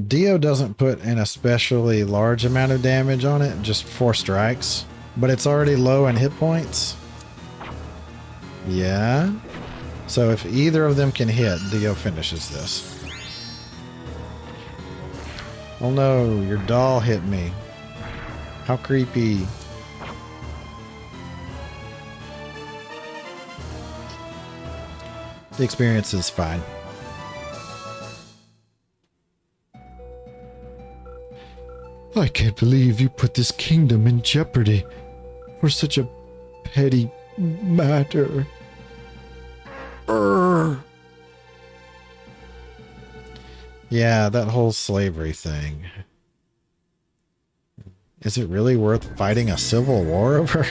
[SPEAKER 1] Dio doesn't put an especially large amount of damage on it, just 4 strikes, but it's already low in hit points. Yeah. So if either of them can hit, Dio finishes this. Oh no, your doll hit me. How creepy. The experience is fine.
[SPEAKER 2] I can't believe you put this kingdom in jeopardy for such a petty matter.
[SPEAKER 1] Yeah, that whole slavery thing. Is it really worth fighting a civil war over?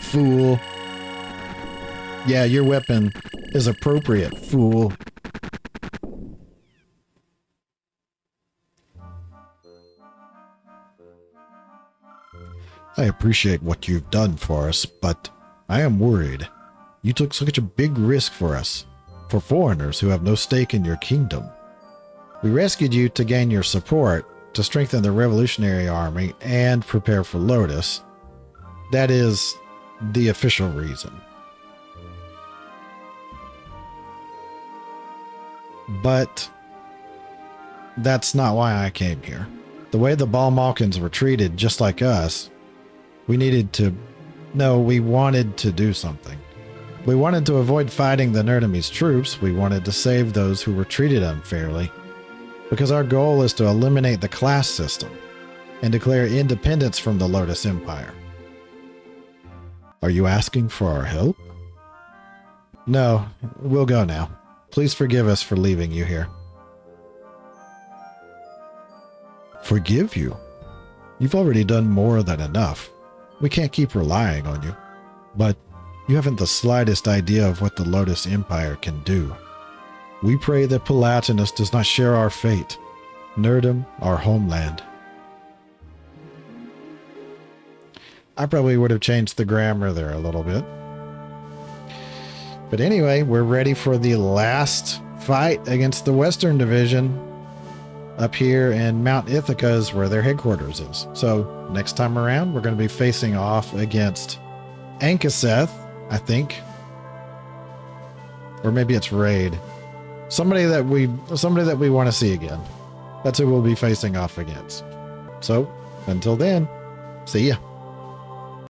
[SPEAKER 1] Fool. Yeah, your weapon is appropriate, fool. I appreciate what you've done for us, but I am worried. You took such a big risk for us, for foreigners who have no stake in your kingdom. We rescued you to gain your support, to strengthen the Revolutionary Army, and prepare for Lotus. That is the official reason. But that's not why I came here. The way the Balmalkans were treated, just like us, we wanted to do something. We wanted to avoid fighting the Nerdamies troops. We wanted to save those who were treated unfairly. Because our goal is to eliminate the class system and declare independence from the Lotus Empire. Are you asking for our help? No, we'll go now. Please forgive us for leaving you here. Forgive you? You've already done more than enough. We can't keep relying on you. But you haven't the slightest idea of what the Lotus Empire can do. We pray that Palatinus does not share our fate. Nerdom, our homeland. I probably would have changed the grammar there a little bit. But anyway, we're ready for the last fight against the Western Division up here in Mount Ithaca is where their headquarters is. So next time around, we're going to be facing off against Ankaseth, I think. Or maybe it's Raid. Somebody that we want to see again. That's who we'll be facing off against. So until then, see ya.